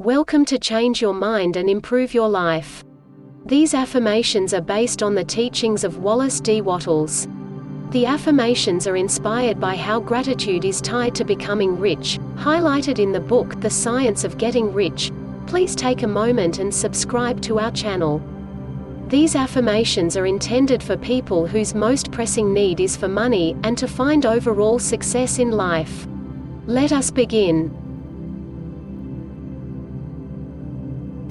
Welcome to Change Your Mind and Improve Your Life. These affirmations are based on the teachings of Wallace D. Wattles. The affirmations are inspired by how gratitude is tied to becoming rich, highlighted in the book The Science of Getting Rich. Please take a moment and subscribe to our channel. These affirmations are intended for people whose most pressing need is for money, and to find overall success in life. Let us begin.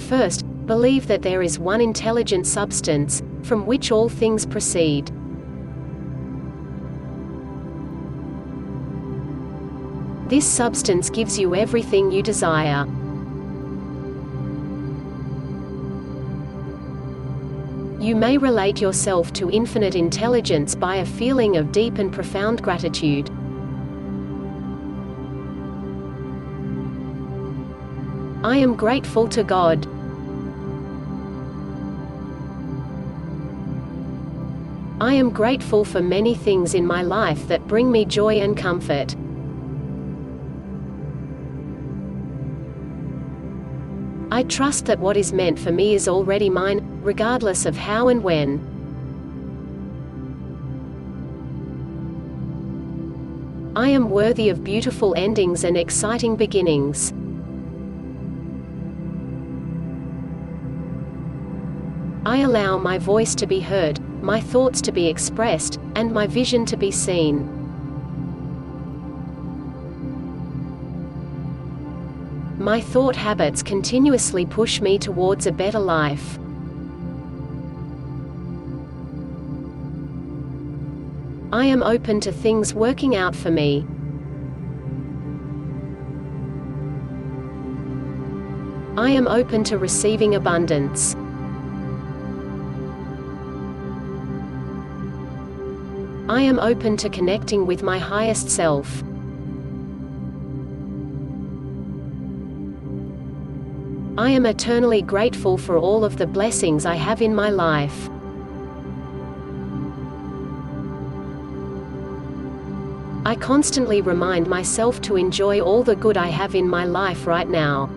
First, believe that there is one intelligent substance, from which all things proceed. This substance gives you everything you desire. You may relate yourself to infinite intelligence by a feeling of deep and profound gratitude. I am grateful to God. I am grateful for many things in my life that bring me joy and comfort. I trust that what is meant for me is already mine, regardless of how and when. I am worthy of beautiful endings and exciting beginnings. I allow my voice to be heard, my thoughts to be expressed, and my vision to be seen. My thought habits continuously push me towards a better life. I am open to things working out for me. I am open to receiving abundance. I am open to connecting with my highest self. I am eternally grateful for all of the blessings I have in my life. I constantly remind myself to enjoy all the good I have in my life right now.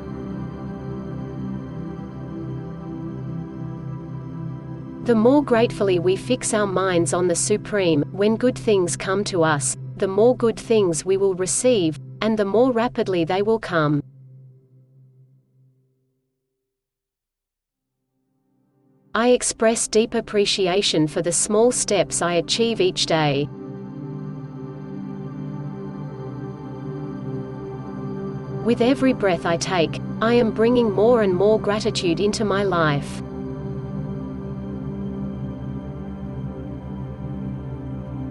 The more gratefully we fix our minds on the Supreme, when good things come to us, the more good things we will receive, and the more rapidly they will come. I express deep appreciation for the small steps I achieve each day. With every breath I take, I am bringing more and more gratitude into my life.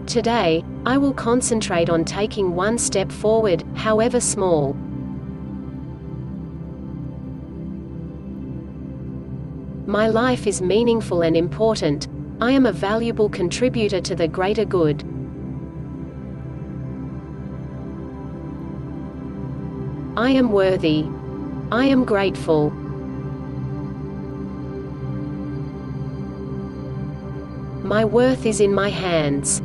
Today, I will concentrate on taking one step forward, however small. My life is meaningful and important. I am a valuable contributor to the greater good. I am worthy. I am grateful. My worth is in my hands.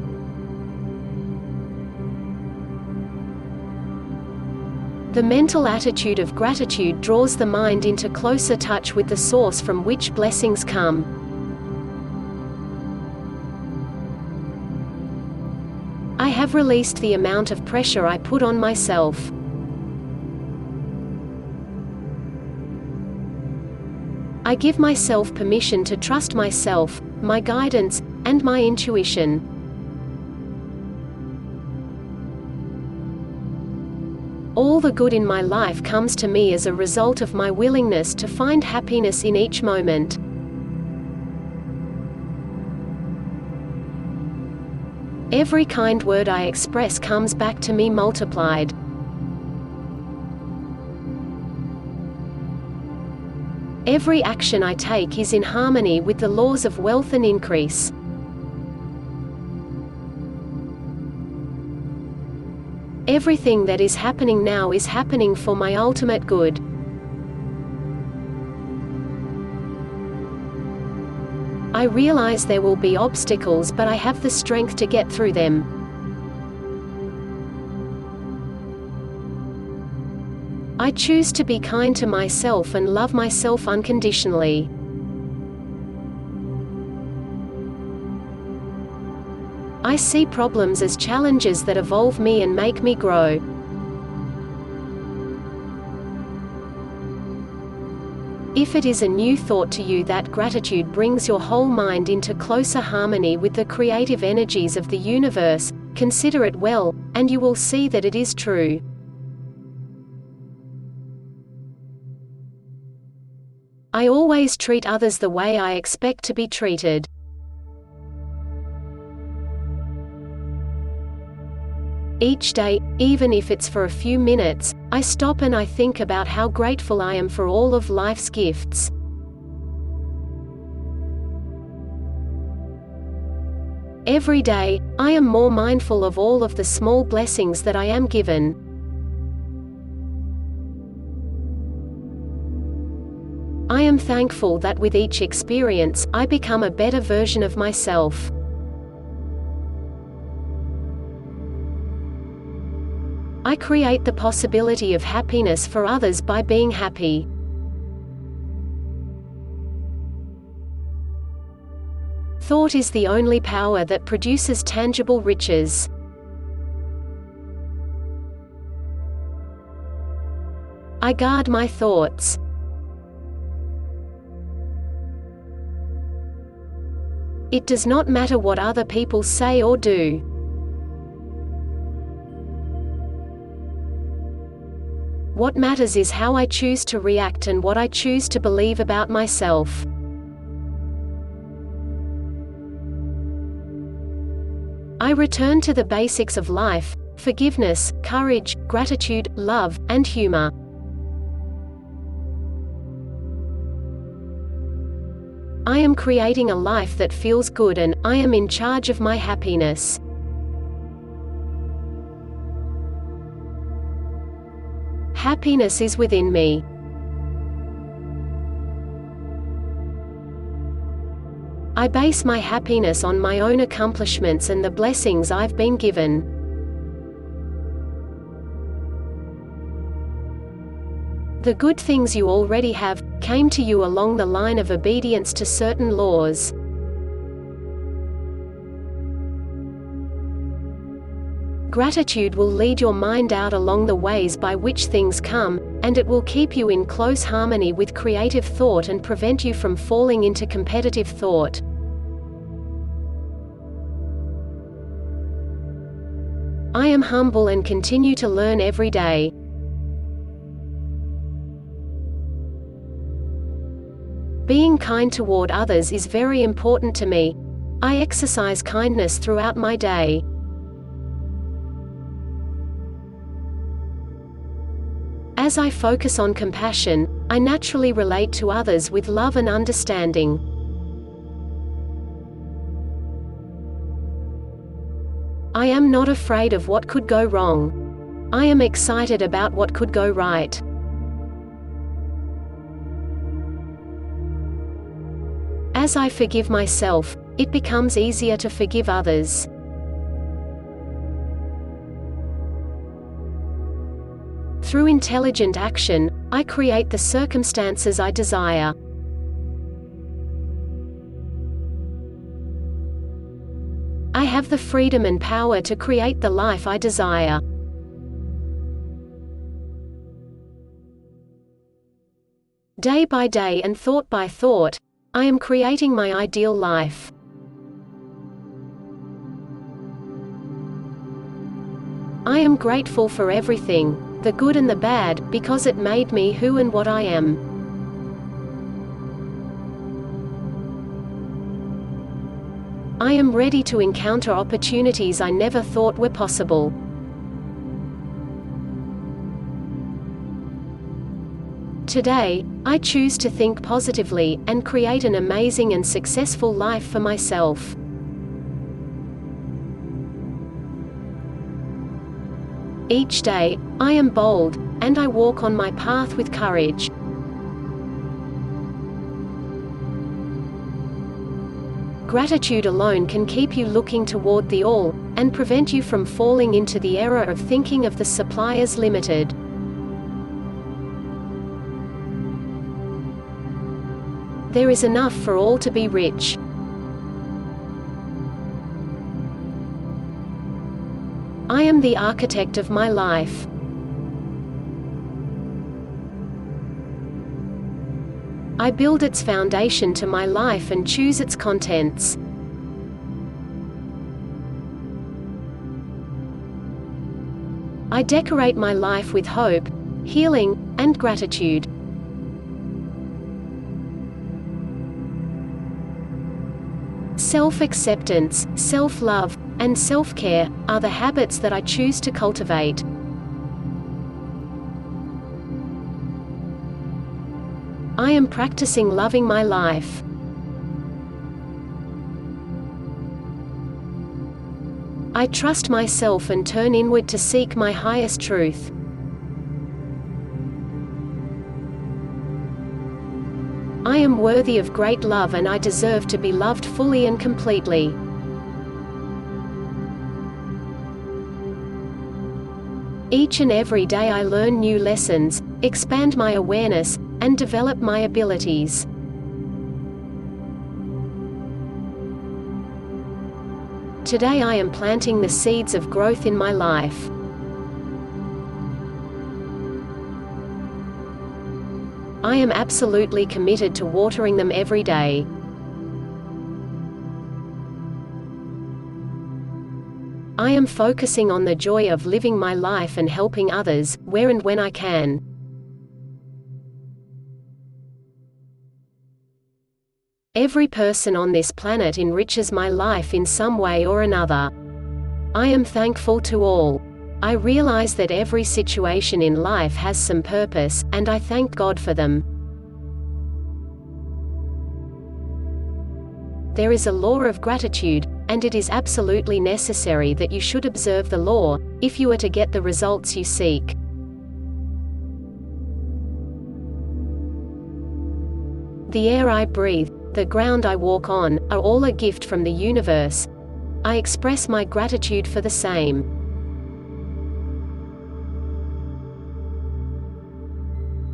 The mental attitude of gratitude draws the mind into closer touch with the source from which blessings come. I have released the amount of pressure I put on myself. I give myself permission to trust myself, my guidance, and my intuition. All the good in my life comes to me as a result of my willingness to find happiness in each moment. Every kind word I express comes back to me multiplied. Every action I take is in harmony with the laws of wealth and increase. Everything that is happening now is happening for my ultimate good. I realize there will be obstacles, but I have the strength to get through them. I choose to be kind to myself and love myself unconditionally. I see problems as challenges that evolve me and make me grow. If it is a new thought to you that gratitude brings your whole mind into closer harmony with the creative energies of the universe, consider it well, and you will see that it is true. I always treat others the way I expect to be treated. Each day, even if it's for a few minutes, I stop and I think about how grateful I am for all of life's gifts. Every day, I am more mindful of all of the small blessings that I am given. I am thankful that with each experience, I become a better version of myself. I create the possibility of happiness for others by being happy. Thought is the only power that produces tangible riches. I guard my thoughts. It does not matter what other people say or do. What matters is how I choose to react and what I choose to believe about myself. I return to the basics of life: forgiveness, courage, gratitude, love, and humor. I am creating a life that feels good and I am in charge of my happiness. Happiness is within me. I base my happiness on my own accomplishments and the blessings I've been given. The good things you already have came to you along the line of obedience to certain laws. Gratitude will lead your mind out along the ways by which things come, and it will keep you in close harmony with creative thought and prevent you from falling into competitive thought. I am humble and continue to learn every day. Being kind toward others is very important to me. I exercise kindness throughout my day. As I focus on compassion, I naturally relate to others with love and understanding. I am not afraid of what could go wrong. I am excited about what could go right. As I forgive myself, it becomes easier to forgive others. Through intelligent action, I create the circumstances I desire. I have the freedom and power to create the life I desire. Day by day and thought by thought, I am creating my ideal life. I am grateful for everything, the good and the bad, because it made me who and what I am. I am ready to encounter opportunities I never thought were possible. Today, I choose to think positively, and create an amazing and successful life for myself. Each day, I am bold, and I walk on my path with courage. Gratitude alone can keep you looking toward the all, and prevent you from falling into the error of thinking of the supply as limited. There is enough for all to be rich. I am the architect of my life. I build its foundation to my life and choose its contents. I decorate my life with hope, healing, and gratitude. Self-acceptance, self-love, and self-care are the habits that I choose to cultivate. I am practicing loving my life. I trust myself and turn inward to seek my highest truth. I am worthy of great love and I deserve to be loved fully and completely. Each and every day I learn new lessons, expand my awareness, and develop my abilities. Today I am planting the seeds of growth in my life. I am absolutely committed to watering them every day. I am focusing on the joy of living my life and helping others, where and when I can. Every person on this planet enriches my life in some way or another. I am thankful to all. I realize that every situation in life has some purpose, and I thank God for them. There is a law of gratitude, and it is absolutely necessary that you should observe the law, if you are to get the results you seek. The air I breathe, the ground I walk on, are all a gift from the universe. I express my gratitude for the same.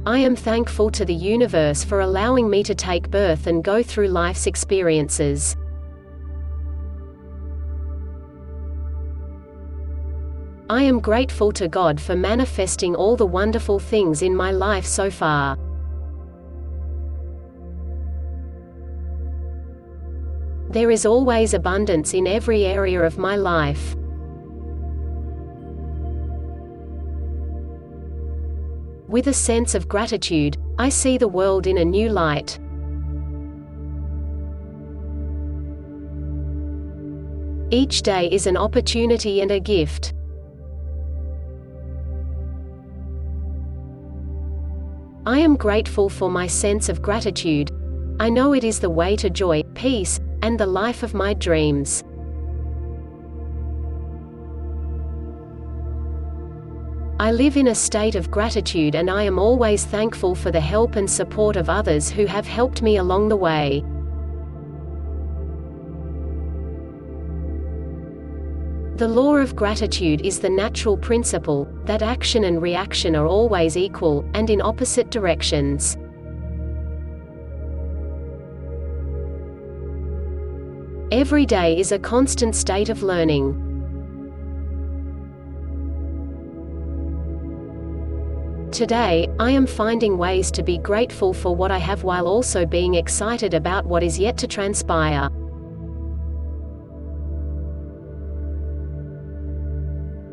I am thankful to the universe for allowing me to take birth and go through life's experiences. I am grateful to God for manifesting all the wonderful things in my life so far. There is always abundance in every area of my life. With a sense of gratitude, I see the world in a new light. Each day is an opportunity and a gift. I am grateful for my sense of gratitude. I know it is the way to joy, peace, and the life of my dreams. I live in a state of gratitude and I am always thankful for the help and support of others who have helped me along the way. The law of gratitude is the natural principle, that action and reaction are always equal, and in opposite directions. Every day is a constant state of learning. Today, I am finding ways to be grateful for what I have while also being excited about what is yet to transpire.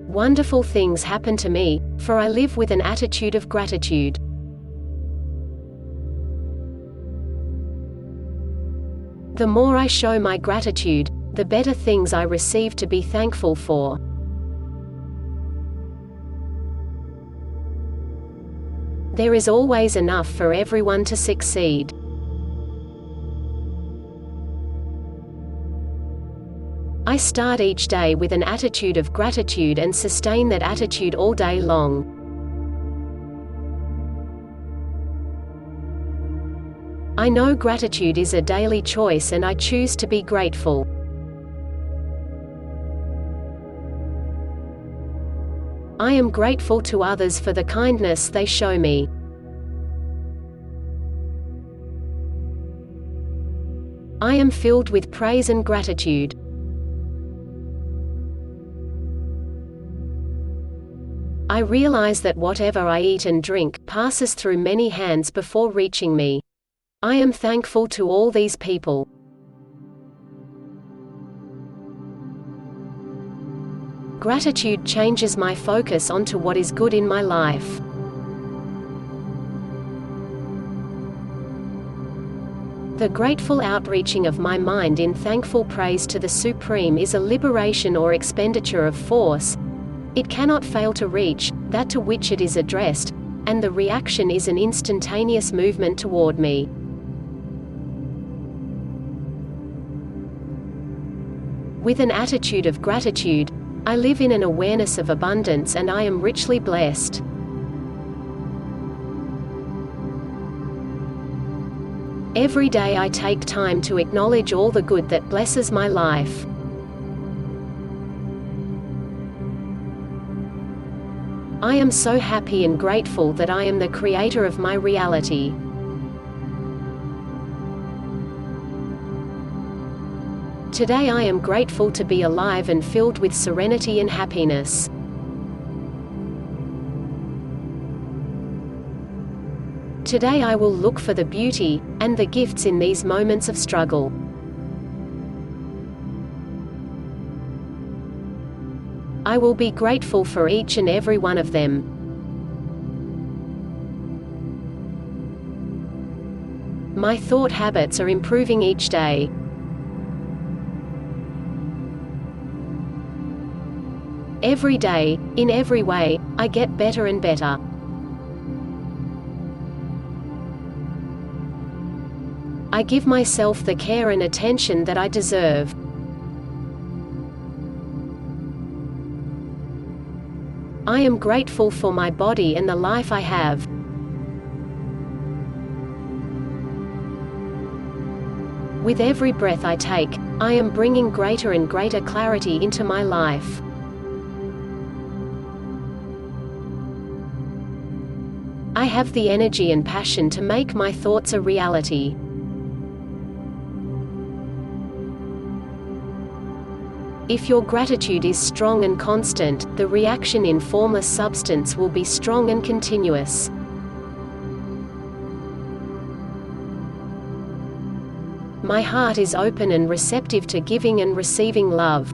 Wonderful things happen to me, for I live with an attitude of gratitude. The more I show my gratitude, the better things I receive to be thankful for. There is always enough for everyone to succeed. I start each day with an attitude of gratitude and sustain that attitude all day long. I know gratitude is a daily choice and I choose to be grateful. I am grateful to others for the kindness they show me. I am filled with praise and gratitude. I realize that whatever I eat and drink passes through many hands before reaching me. I am thankful to all these people. Gratitude changes my focus onto what is good in my life. The grateful outreaching of my mind in thankful praise to the Supreme is a liberation or expenditure of force. It cannot fail to reach that to which it is addressed, and the reaction is an instantaneous movement toward me. With an attitude of gratitude, I live in an awareness of abundance and I am richly blessed. Every day I take time to acknowledge all the good that blesses my life. I am so happy and grateful that I am the creator of my reality. Today I am grateful to be alive and filled with serenity and happiness. Today I will look for the beauty and the gifts in these moments of struggle. I will be grateful for each and every one of them. My thought habits are improving each day. Every day, in every way, I get better and better. I give myself the care and attention that I deserve. I am grateful for my body and the life I have. With every breath I take, I am bringing greater and greater clarity into my life. I have the energy and passion to make my thoughts a reality. If your gratitude is strong and constant, the reaction in formless substance will be strong and continuous. My heart is open and receptive to giving and receiving love.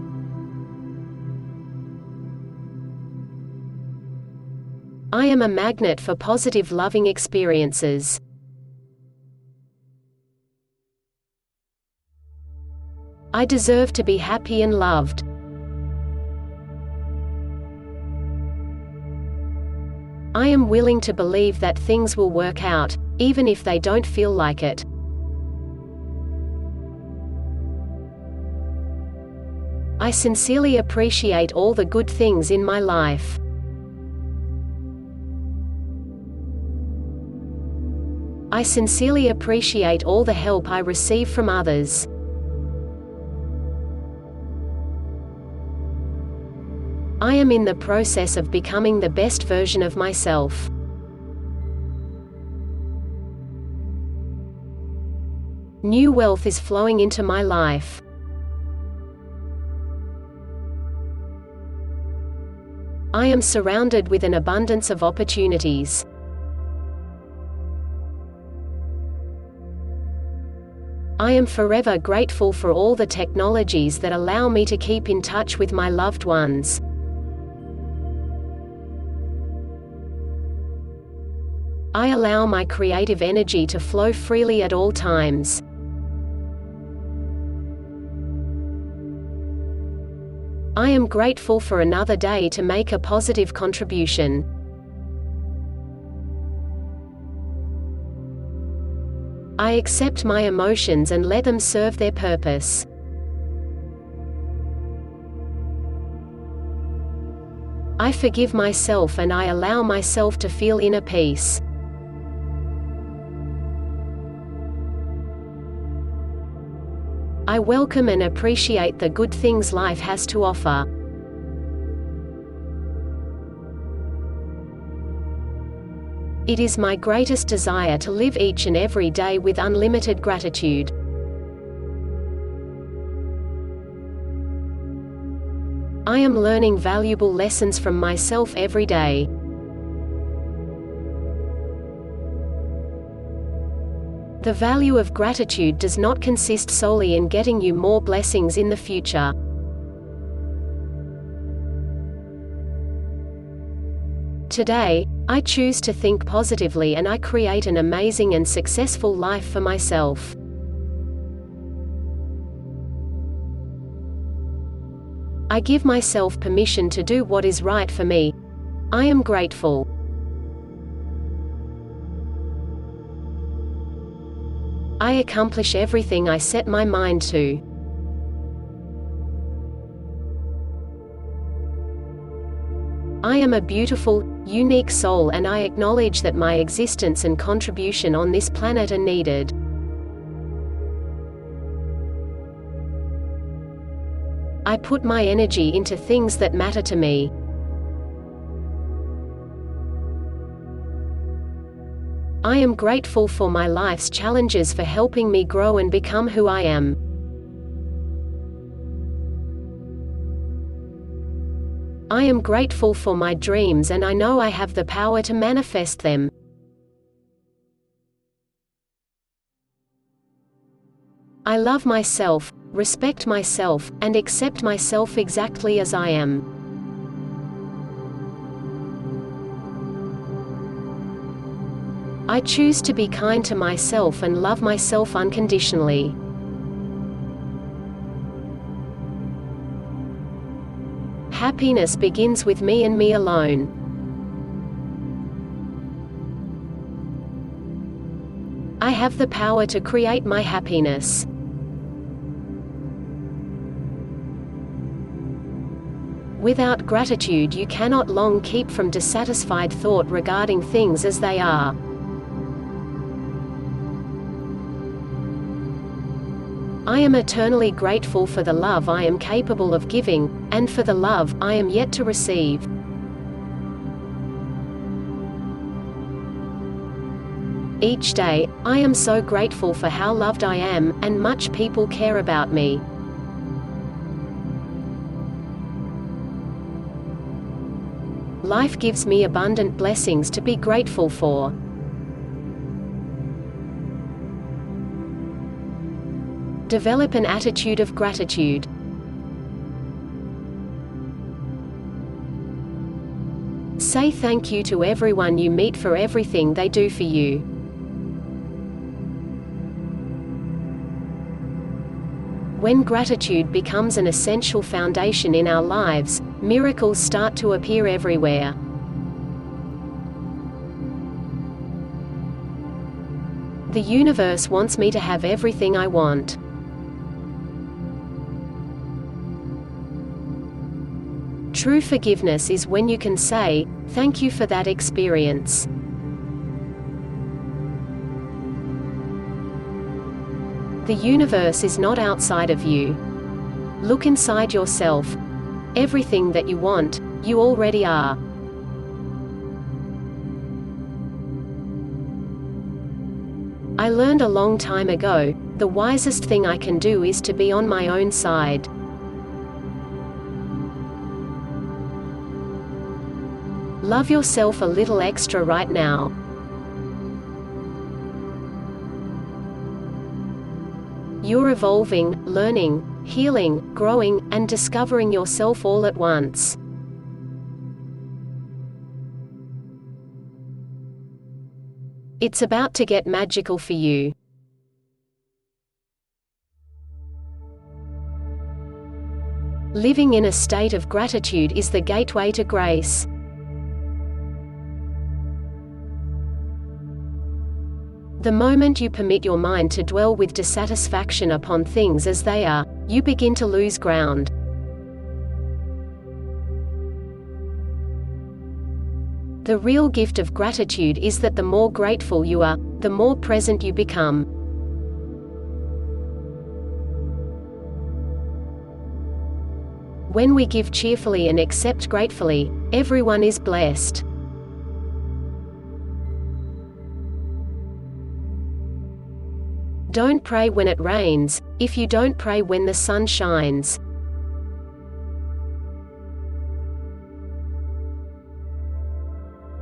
I am a magnet for positive loving experiences. I deserve to be happy and loved. I am willing to believe that things will work out, even if they don't feel like it. I sincerely appreciate all the good things in my life. I sincerely appreciate all the help I receive from others. I am in the process of becoming the best version of myself. New wealth is flowing into my life. I am surrounded with an abundance of opportunities. I am forever grateful for all the technologies that allow me to keep in touch with my loved ones. I allow my creative energy to flow freely at all times. I am grateful for another day to make a positive contribution. I accept my emotions and let them serve their purpose. I forgive myself and I allow myself to feel inner peace. I welcome and appreciate the good things life has to offer. It is my greatest desire to live each and every day with unlimited gratitude. I am learning valuable lessons from myself every day. The value of gratitude does not consist solely in getting you more blessings in the future. Today, I choose to think positively and I create an amazing and successful life for myself. I give myself permission to do what is right for me. I am grateful. I accomplish everything I set my mind to. I am a beautiful, unique soul and I acknowledge that my existence and contribution on this planet are needed. I put my energy into things that matter to me. I am grateful for my life's challenges for helping me grow and become who I am. I am grateful for my dreams and I know I have the power to manifest them. I love myself, respect myself, and accept myself exactly as I am. I choose to be kind to myself and love myself unconditionally. Happiness begins with me and me alone. I have the power to create my happiness. Without gratitude you cannot long keep from dissatisfied thought regarding things as they are. I am eternally grateful for the love I am capable of giving, and for the love I am yet to receive. Each day, I am so grateful for how loved I am, and much people care about me. Life gives me abundant blessings to be grateful for. Develop an attitude of gratitude. Say thank you to everyone you meet for everything they do for you. When gratitude becomes an essential foundation in our lives, miracles start to appear everywhere. The universe wants me to have everything I want. True forgiveness is when you can say, "Thank you for that experience." The universe is not outside of you. Look inside yourself. Everything that you want, you already are. I learned a long time ago, the wisest thing I can do is to be on my own side. Love yourself a little extra right now. You're evolving, learning, healing, growing, and discovering yourself all at once. It's about to get magical for you. Living in a state of gratitude is the gateway to grace. The moment you permit your mind to dwell with dissatisfaction upon things as they are, you begin to lose ground. The real gift of gratitude is that the more grateful you are, the more present you become. When we give cheerfully and accept gratefully, everyone is blessed. Don't pray when it rains, if you don't pray when the sun shines.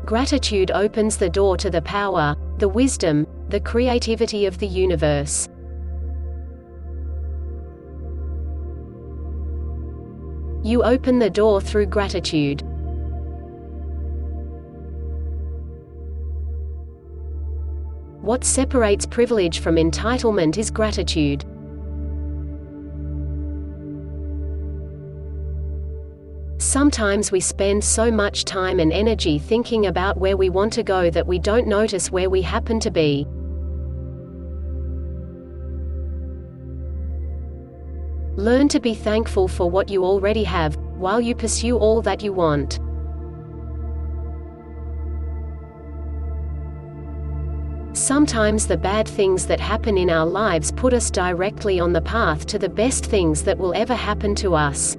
Gratitude opens the door to the power, the wisdom, the creativity of the universe. You open the door through gratitude. What separates privilege from entitlement is gratitude. Sometimes we spend so much time and energy thinking about where we want to go that we don't notice where we happen to be. Learn to be thankful for what you already have, while you pursue all that you want. Sometimes the bad things that happen in our lives put us directly on the path to the best things that will ever happen to us.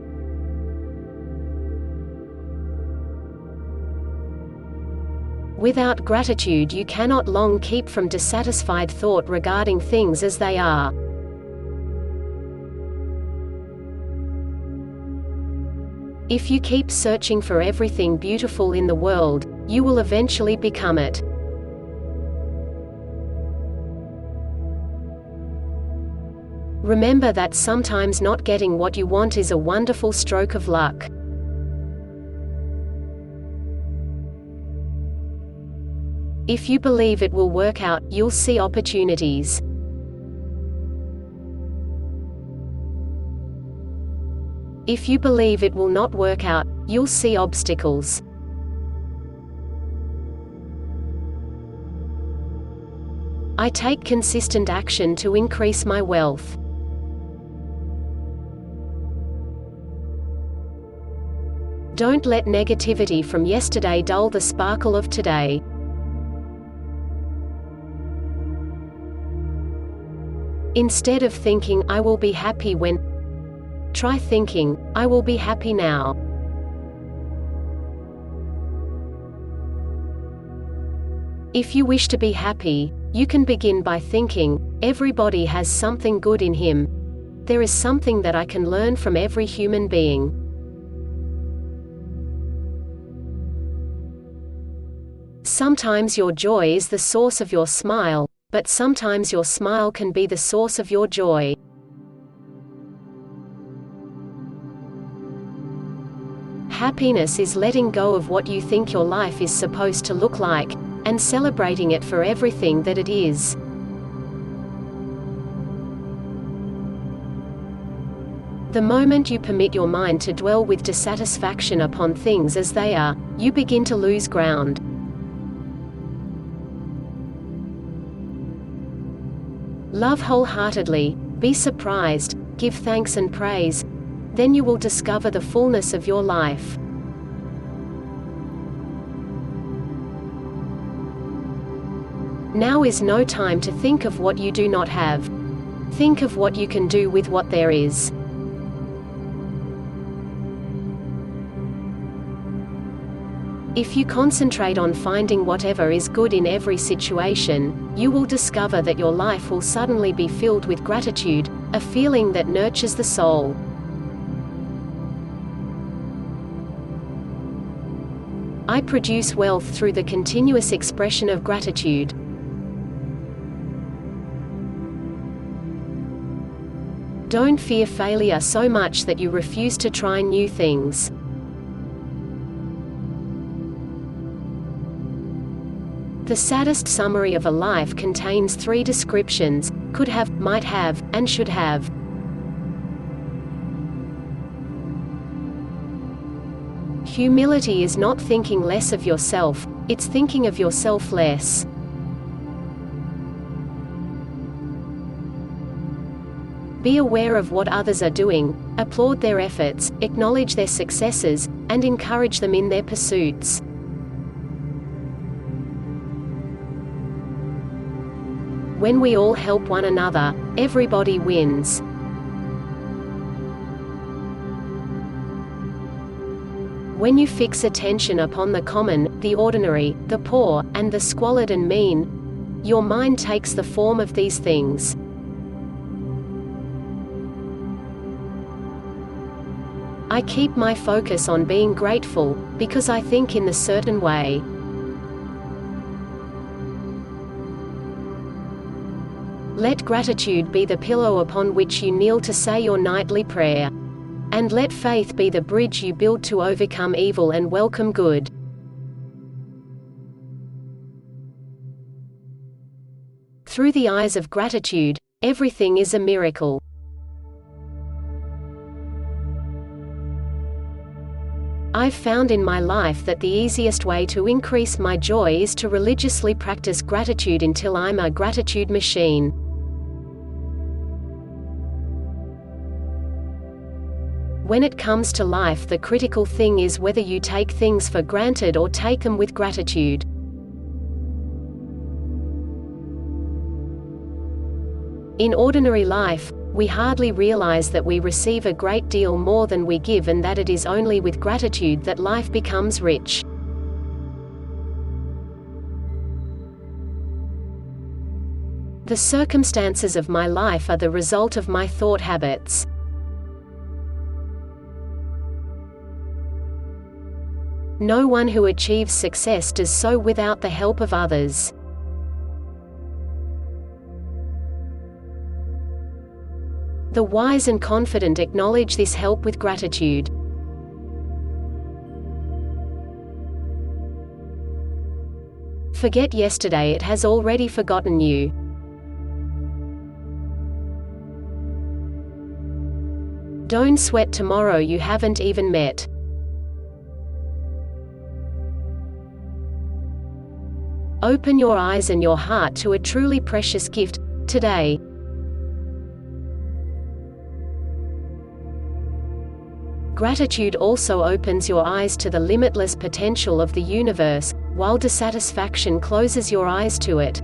Without gratitude, you cannot long keep from dissatisfied thought regarding things as they are. If you keep searching for everything beautiful in the world, you will eventually become it. Remember that sometimes not getting what you want is a wonderful stroke of luck. If you believe it will work out, you'll see opportunities. If you believe it will not work out, you'll see obstacles. I take consistent action to increase my wealth. Don't let negativity from yesterday dull the sparkle of today. Instead of thinking, I will be happy when, try thinking, I will be happy now. If you wish to be happy, you can begin by thinking, everybody has something good in him. There is something that I can learn from every human being. Sometimes your joy is the source of your smile, but sometimes your smile can be the source of your joy. Happiness is letting go of what you think your life is supposed to look like, and celebrating it for everything that it is. The moment you permit your mind to dwell with dissatisfaction upon things as they are, you begin to lose ground. Love wholeheartedly, be surprised, give thanks and praise. Then you will discover the fullness of your life. Now is no time to think of what you do not have. Think of what you can do with what there is. If you concentrate on finding whatever is good in every situation, you will discover that your life will suddenly be filled with gratitude, a feeling that nurtures the soul. I produce wealth through the continuous expression of gratitude. Don't fear failure so much that you refuse to try new things. The saddest summary of a life contains 3 descriptions: could have, might have, and should have. Humility is not thinking less of yourself, it's thinking of yourself less. Be aware of what others are doing, applaud their efforts, acknowledge their successes, and encourage them in their pursuits. When we all help one another, everybody wins. When you fix attention upon the common, the ordinary, the poor, and the squalid and mean, your mind takes the form of these things. I keep my focus on being grateful, because I think in the certain way. Let gratitude be the pillow upon which you kneel to say your nightly prayer. And let faith be the bridge you build to overcome evil and welcome good. Through the eyes of gratitude, everything is a miracle. I've found in my life that the easiest way to increase my joy is to religiously practice gratitude until I'm a gratitude machine. When it comes to life, the critical thing is whether you take things for granted or take them with gratitude. In ordinary life, we hardly realize that we receive a great deal more than we give, and that it is only with gratitude that life becomes rich. The circumstances of my life are the result of my thought habits. No one who achieves success does so without the help of others. The wise and confident acknowledge this help with gratitude. Forget yesterday, it has already forgotten you. Don't sweat tomorrow you haven't even met. Open your eyes and your heart to a truly precious gift today. Gratitude also opens your eyes to the limitless potential of the universe, while dissatisfaction closes your eyes to it.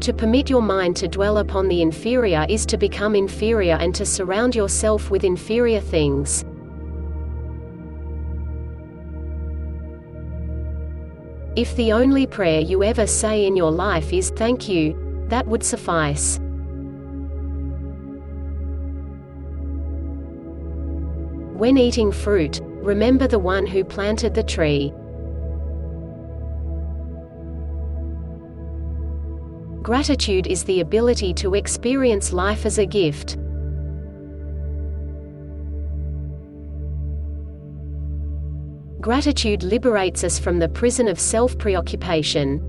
To permit your mind to dwell upon the inferior is to become inferior and to surround yourself with inferior things. If the only prayer you ever say in your life is "thank you," that would suffice. When eating fruit, remember the one who planted the tree. Gratitude is the ability to experience life as a gift. Gratitude liberates us from the prison of self-preoccupation.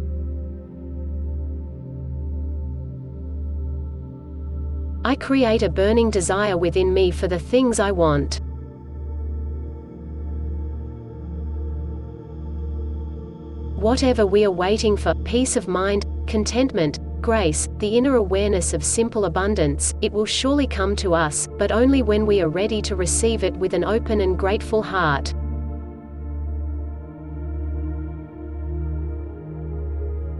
I create a burning desire within me for the things I want. Whatever we are waiting for, peace of mind, contentment, grace, the inner awareness of simple abundance, it will surely come to us, but only when we are ready to receive it with an open and grateful heart.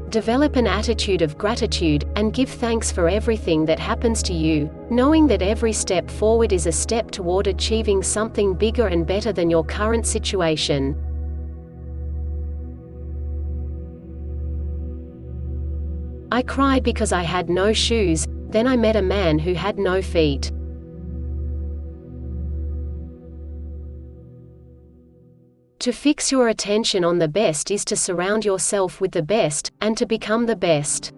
Develop an attitude of gratitude, and give thanks for everything that happens to you, knowing that every step forward is a step toward achieving something bigger and better than your current situation. I cried because I had no shoes, then I met a man who had no feet. To fix your attention on the best is to surround yourself with the best, and to become the best.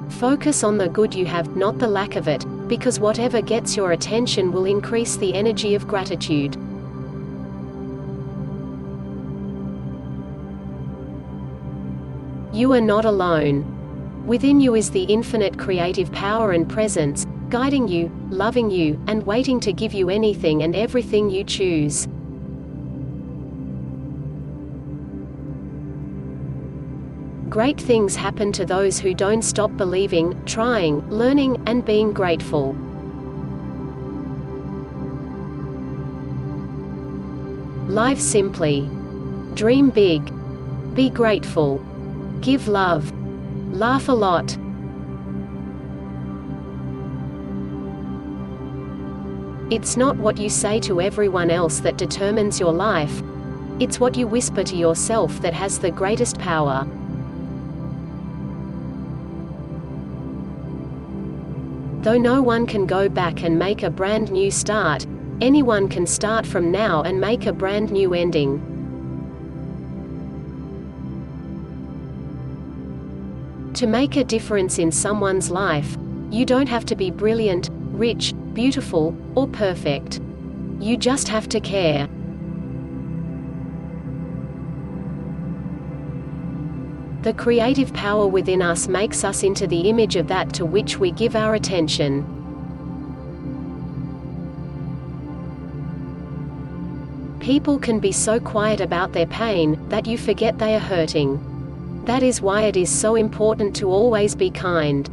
Focus on the good you have, not the lack of it, because whatever gets your attention will increase the energy of gratitude. You are not alone. Within you is the infinite creative power and presence, guiding you, loving you, and waiting to give you anything and everything you choose. Great things happen to those who don't stop believing, trying, learning, and being grateful. Live simply. Dream big. Be grateful. Give love. Laugh a lot. It's not what you say to everyone else that determines your life. It's what you whisper to yourself that has the greatest power. Though no one can go back and make a brand new start, Anyone can start from now and make a brand new ending. To make a difference in someone's life, you don't have to be brilliant, rich, beautiful, or perfect. You just have to care. The creative power within us makes us into the image of that to which we give our attention. People can be so quiet about their pain, that you forget they are hurting. That is why it is so important to always be kind.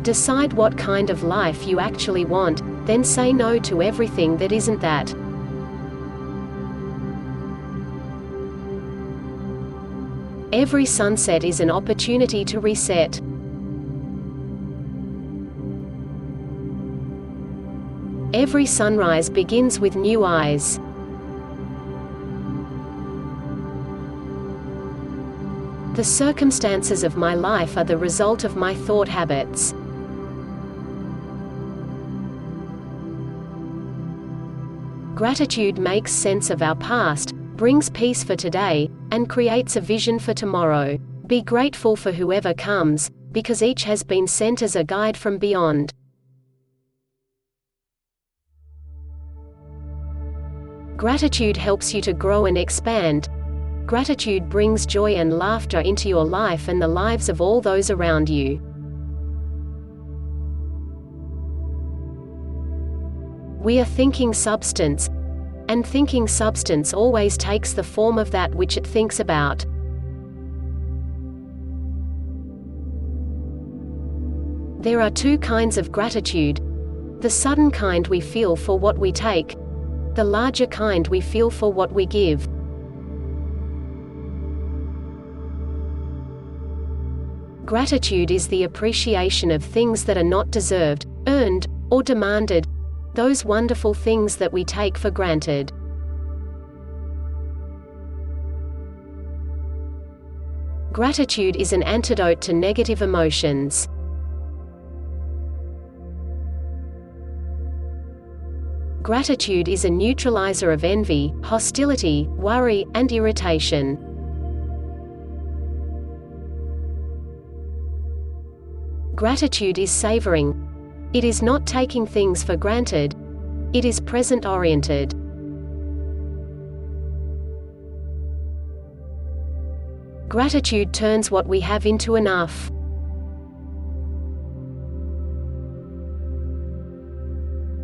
Decide what kind of life you actually want, then say no to everything that isn't that. Every sunset is an opportunity to reset. Every sunrise begins with new eyes. The circumstances of my life are the result of my thought habits. Gratitude makes sense of our past, brings peace for today, and creates a vision for tomorrow. Be grateful for whoever comes, because each has been sent as a guide from beyond. Gratitude helps you to grow and expand. Gratitude brings joy and laughter into your life and the lives of all those around you. We are thinking substance, and thinking substance always takes the form of that which it thinks about. There are two kinds of gratitude: the sudden kind we feel for what we take, the larger kind we feel for what we give. Gratitude is the appreciation of things that are not deserved, earned, or demanded, those wonderful things that we take for granted. Gratitude is an antidote to negative emotions. Gratitude is a neutralizer of envy, hostility, worry, and irritation. Gratitude is savoring. It is not taking things for granted. It is present-oriented. Gratitude turns what we have into enough.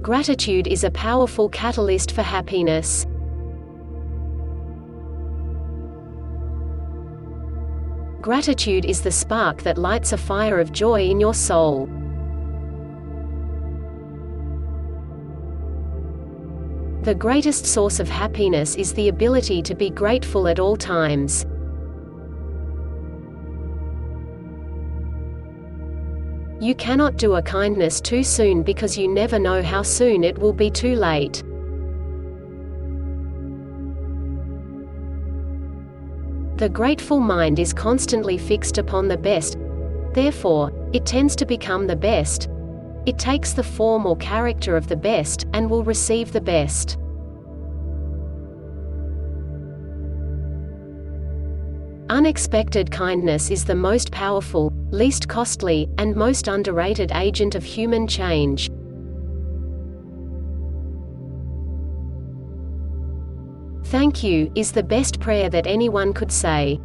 Gratitude is a powerful catalyst for happiness. Gratitude is the spark that lights a fire of joy in your soul. The greatest source of happiness is the ability to be grateful at all times. You cannot do a kindness too soon because you never know how soon it will be too late. The grateful mind is constantly fixed upon the best. Therefore, it tends to become the best. It takes the form or character of the best, and will receive the best. Unexpected kindness is the most powerful, least costly, and most underrated agent of human change. Thank you is the best prayer that anyone could say.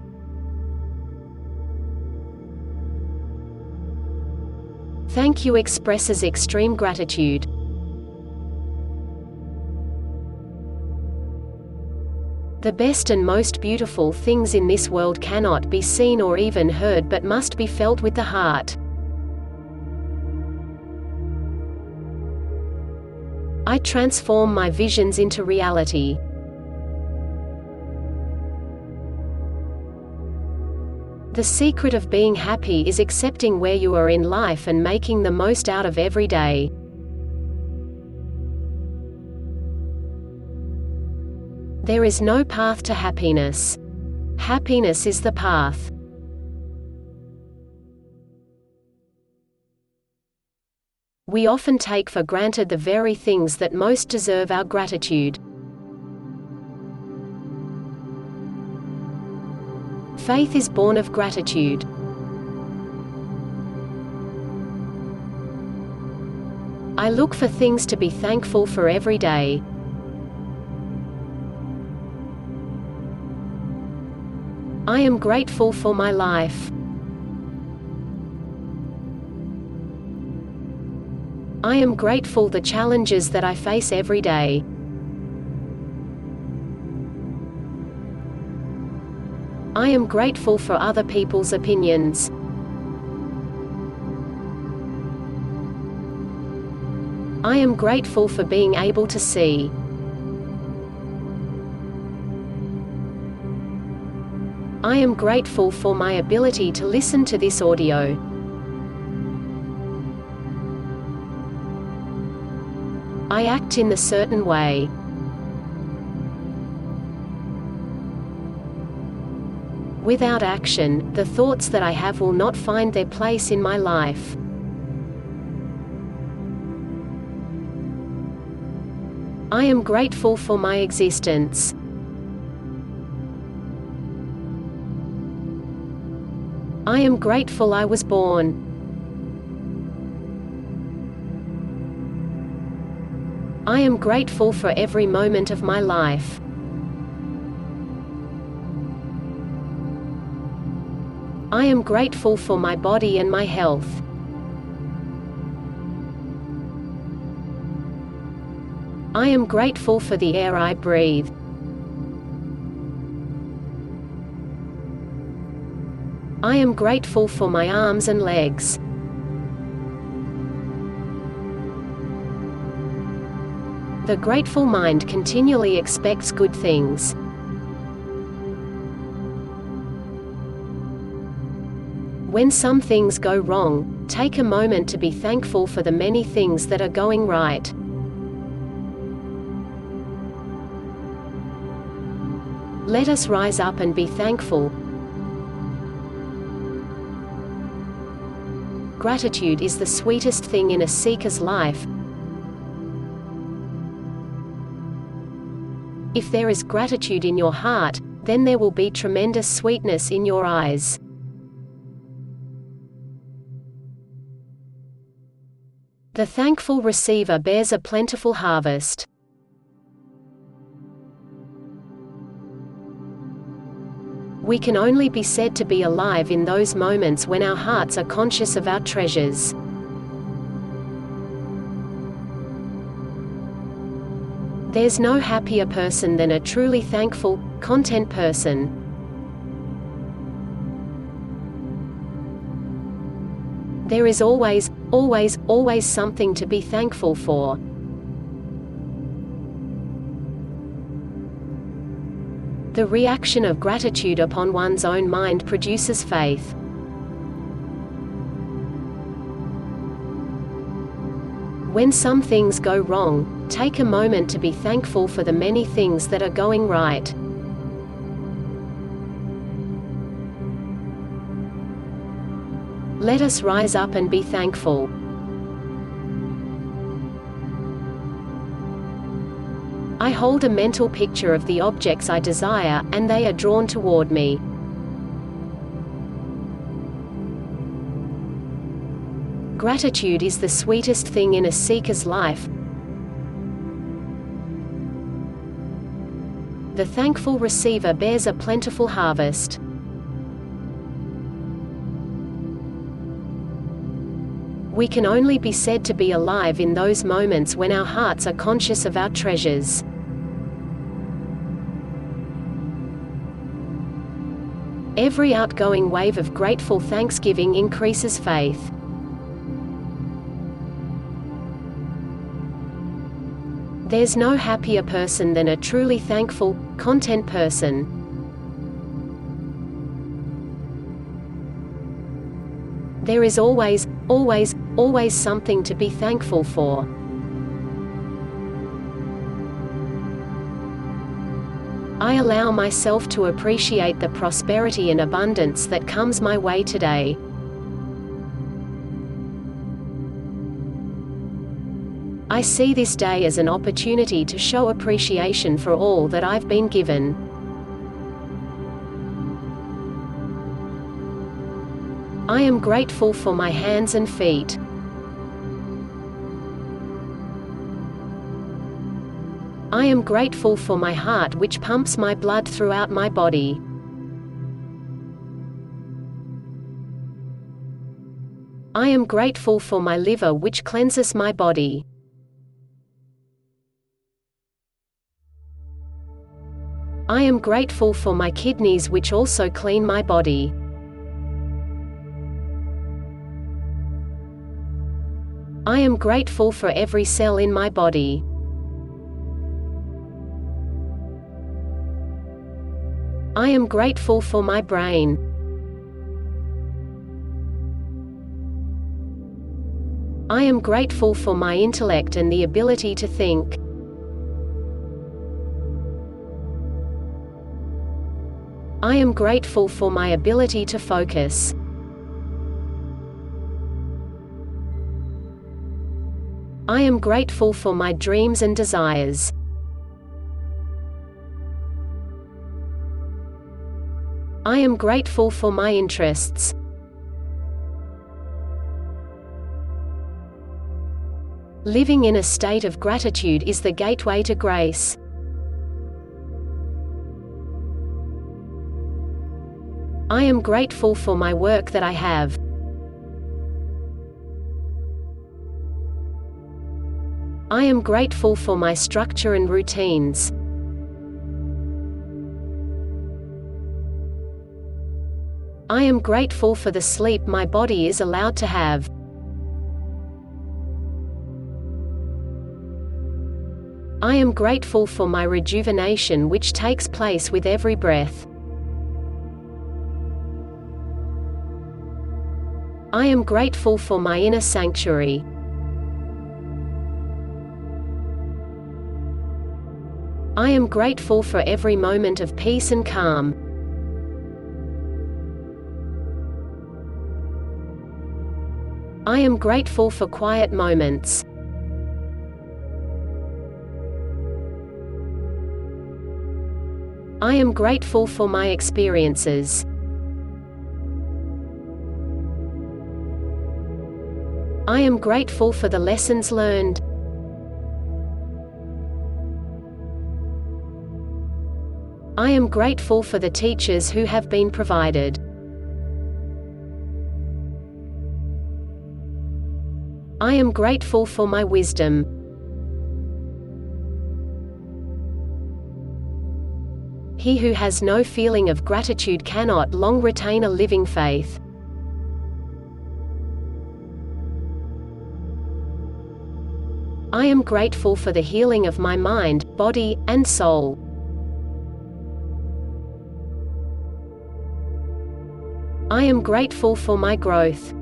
Thank you expresses extreme gratitude. The best and most beautiful things in this world cannot be seen or even heard but must be felt with the heart. I transform my visions into reality. The secret of being happy is accepting where you are in life and making the most out of every day. There is no path to happiness. Happiness is the path. We often take for granted the very things that most deserve our gratitude. Faith is born of gratitude. I look for things to be thankful for every day. I am grateful for my life. I am grateful the challenges that I face every day. I am grateful for other people's opinions. I am grateful for being able to see. I am grateful for my ability to listen to this audio. I act in a certain way. Without action, the thoughts that I have will not find their place in my life. I am grateful for my existence. I am grateful I was born. I am grateful for every moment of my life. I am grateful for my body and my health. I am grateful for the air I breathe. I am grateful for my arms and legs. The grateful mind continually expects good things. When some things go wrong, take a moment to be thankful for the many things that are going right. Let us rise up and be thankful. Gratitude is the sweetest thing in a seeker's life. If there is gratitude in your heart, then there will be tremendous sweetness in your eyes. The thankful receiver bears a plentiful harvest. We can only be said to be alive in those moments when our hearts are conscious of our treasures. There's no happier person than a truly thankful, content person. There is always something to be thankful for. The reaction of gratitude upon one's own mind produces faith. When some things go wrong, take a moment to be thankful for the many things that are going right. Let us rise up and be thankful. I hold a mental picture of the objects I desire, and they are drawn toward me. Gratitude is the sweetest thing in a seeker's life. The thankful receiver bears a plentiful harvest. We can only be said to be alive in those moments when our hearts are conscious of our treasures. Every outgoing wave of grateful thanksgiving increases faith. There's no happier person than a truly thankful, content person. There is always something to be thankful for. I allow myself to appreciate the prosperity and abundance that comes my way today. I see this day as an opportunity to show appreciation for all that I've been given. I am grateful for my hands and feet. I am grateful for my heart which pumps my blood throughout my body. I am grateful for my liver which cleanses my body. I am grateful for my kidneys which also clean my body. I am grateful for every cell in my body. I am grateful for my brain. I am grateful for my intellect and the ability to think. I am grateful for my ability to focus. I am grateful for my dreams and desires. I am grateful for my interests. Living in a state of gratitude is the gateway to grace. I am grateful for my work that I have. I am grateful for my structure and routines. I am grateful for the sleep my body is allowed to have. I am grateful for my rejuvenation which takes place with every breath. I am grateful for my inner sanctuary. I am grateful for every moment of peace and calm. I am grateful for quiet moments. I am grateful for my experiences. I am grateful for the lessons learned. I am grateful for the teachers who have been provided. I am grateful for my wisdom. He who has no feeling of gratitude cannot long retain a living faith. I am grateful for the healing of my mind, body, and soul. I am grateful for my growth.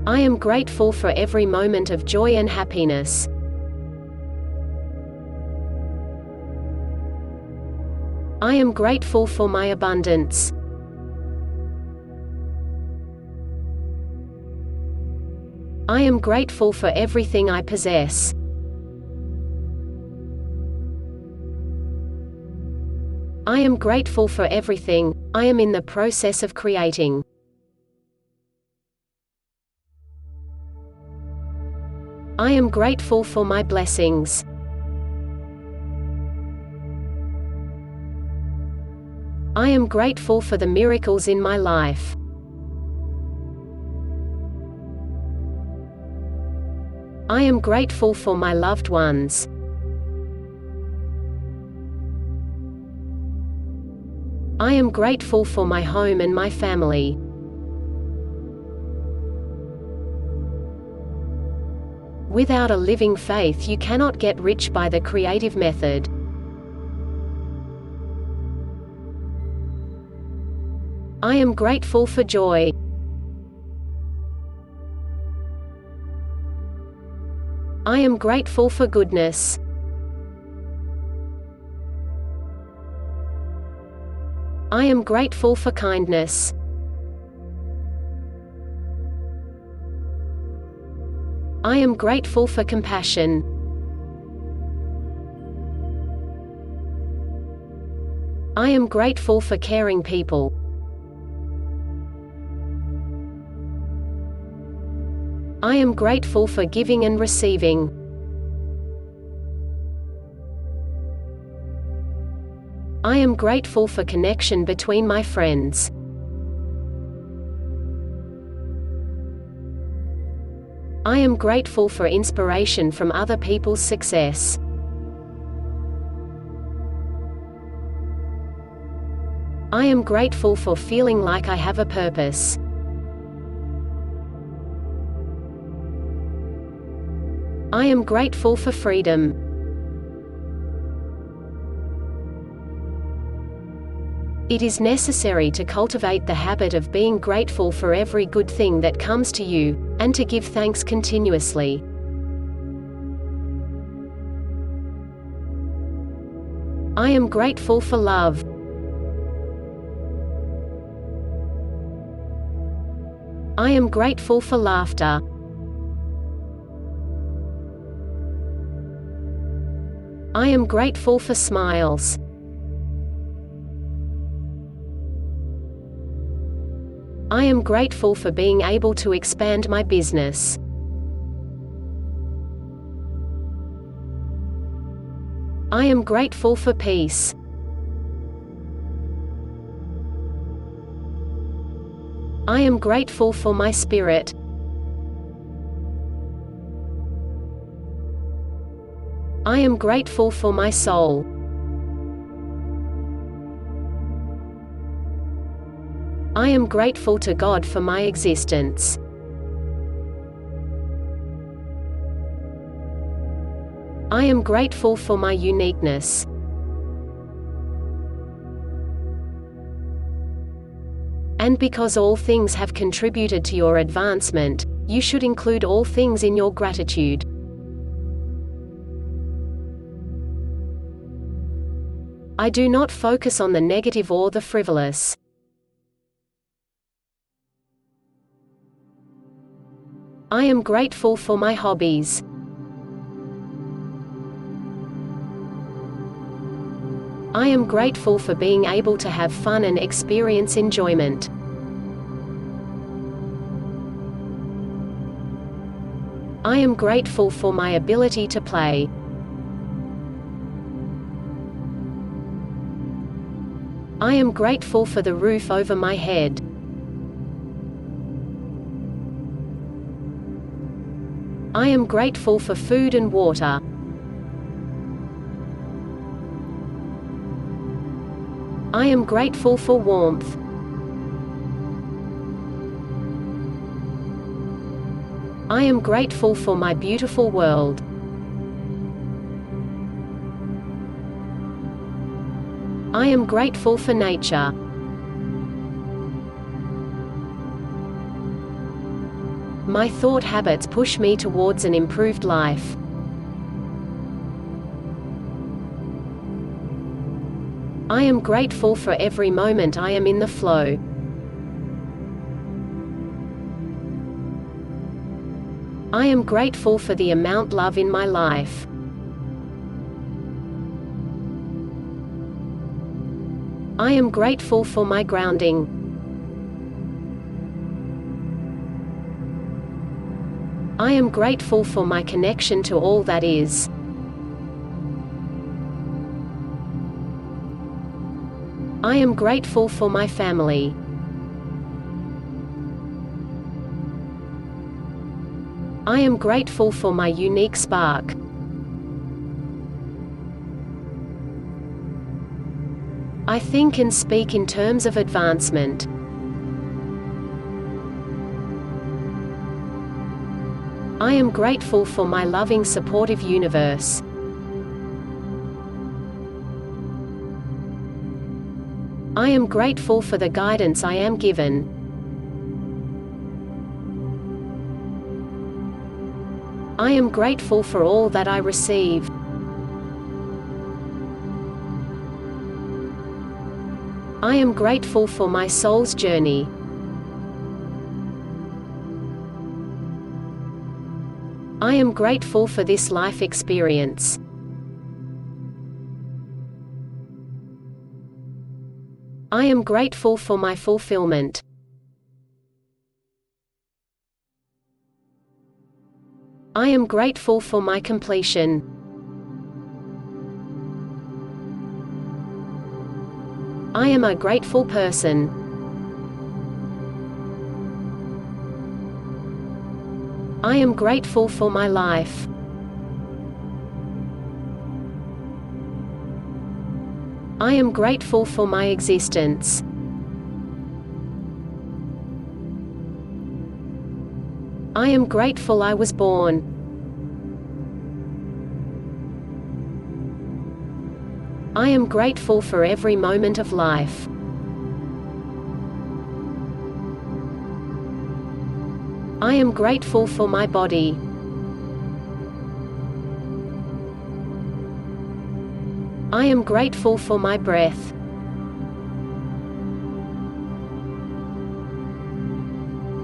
I am grateful for every moment of joy and happiness. I am grateful for my abundance. I am grateful for everything I possess. I am grateful for everything I am in the process of creating. I am grateful for my blessings. I am grateful for the miracles in my life. I am grateful for my loved ones. I am grateful for my home and my family. Without a living faith, you cannot get rich by the creative method. I am grateful for joy. I am grateful for goodness. I am grateful for kindness. I am grateful for compassion. I am grateful for caring people. I am grateful for giving and receiving. I am grateful for connection between my friends. I am grateful for inspiration from other people's success. I am grateful for feeling like I have a purpose. I am grateful for freedom. It is necessary to cultivate the habit of being grateful for every good thing that comes to you, and to give thanks continuously. I am grateful for love. I am grateful for laughter. I am grateful for smiles. I am grateful for being able to expand my business. I am grateful for peace. I am grateful for my spirit. I am grateful for my soul. I am grateful to God for my existence. I am grateful for my uniqueness. And because all things have contributed to your advancement, you should include all things in your gratitude. I do not focus on the negative or the frivolous. I am grateful for my hobbies. I am grateful for being able to have fun and experience enjoyment. I am grateful for my ability to play. I am grateful for the roof over my head. I am grateful for food and water. I am grateful for warmth. I am grateful for my beautiful world. I am grateful for nature. My thought habits push me towards an improved life. I am grateful for every moment I am in the flow. I am grateful for the amount of love in my life. I am grateful for my grounding. I am grateful for my connection to all that is. I am grateful for my family. I am grateful for my unique spark. I think and speak in terms of advancement. I am grateful for my loving, supportive universe. I am grateful for the guidance I am given. I am grateful for all that I receive. I am grateful for my soul's journey. 」 . 」 « 」 « 」 « 」 « 」 « 」 « 」 « 」 « 」 « 」 « 」 « 」 « 」 « 」 « 」 « 」 « 」 « 」 « 」 « 」 « 」 « 」 « 」 « 」 « 」 « 」 « 」 « 」 « I am grateful for this life experience. I am grateful for my fulfillment. I am grateful for my completion. I am a grateful person. I am grateful for my life. I am grateful for my existence. I am grateful I was born. I am grateful for every moment of life. I am grateful for my body. I am grateful for my breath.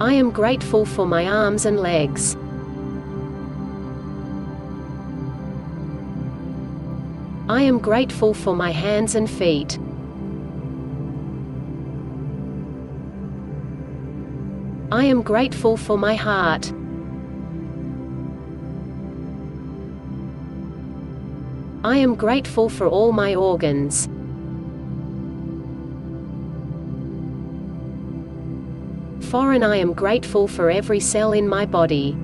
I am grateful for my arms and legs. I am grateful for my hands and feet. I am grateful for my heart. I am grateful for all my organs. I am grateful for every cell in my body.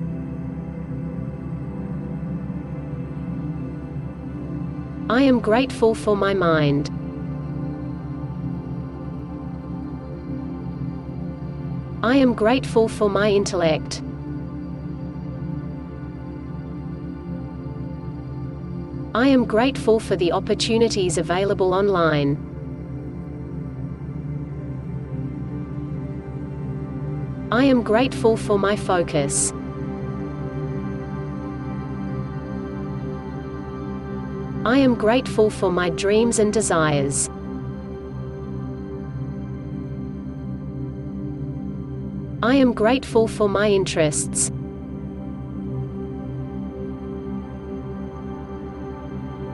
I am grateful for my mind. I am grateful for my intellect. I am grateful for the opportunities available online. I am grateful for my focus. I am grateful for my dreams and desires. I am grateful for my interests.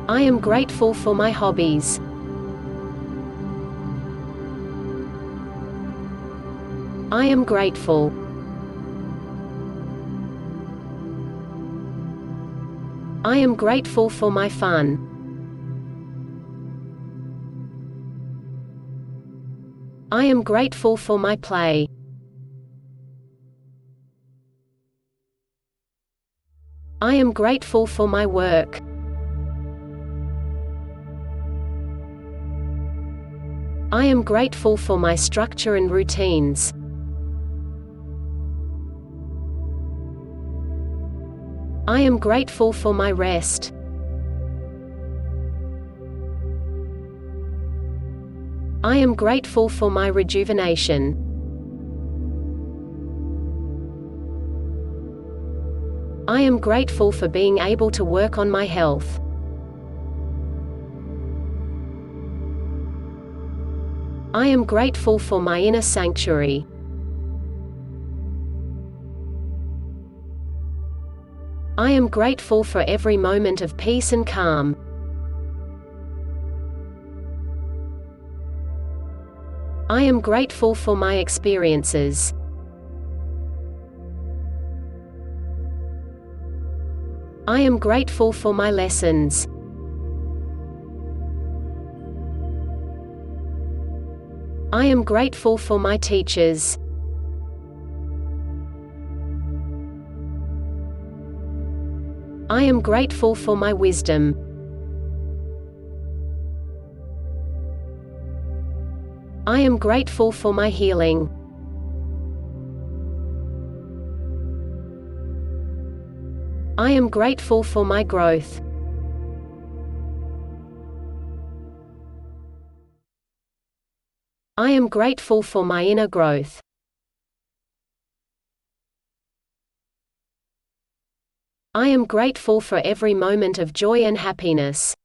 I am grateful for my hobbies. I am grateful. I am grateful for my fun. I am grateful for my play. I am grateful for my work. I am grateful for my structure and routines. I am grateful for my rest. I am grateful for my rejuvenation. I am grateful for being able to work on my health. I am grateful for my inner sanctuary. I am grateful for every moment of peace and calm. I am grateful for my experiences. I am grateful for my lessons. I am grateful for my teachers. I am grateful for my wisdom. I am grateful for my healing. I am grateful for my growth. I am grateful for my inner growth. I am grateful for every moment of joy and happiness.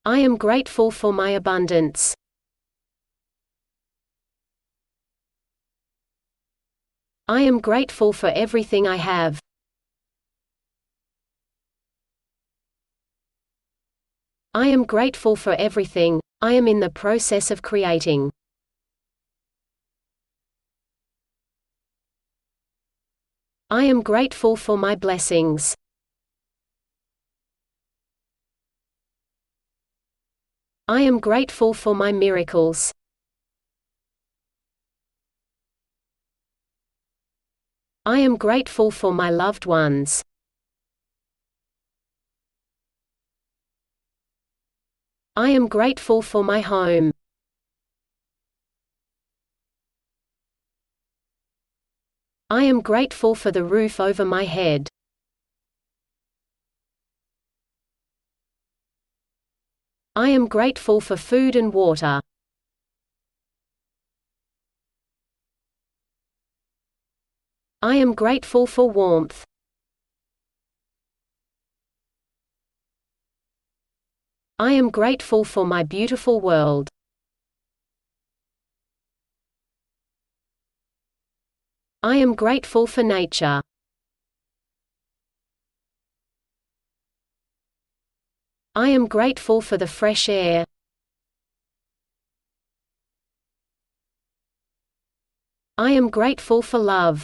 I am grateful for my abundance. I am grateful for everything I have. I am grateful for everything I am in the process of creating. I am grateful for my blessings. I am grateful for my miracles. I am grateful for my loved ones. I am grateful for my home. I am grateful for the roof over my head. I am grateful for food and water. I am grateful for warmth. I am grateful for my beautiful world. I am grateful for nature. I am grateful for the fresh air. I am grateful for love.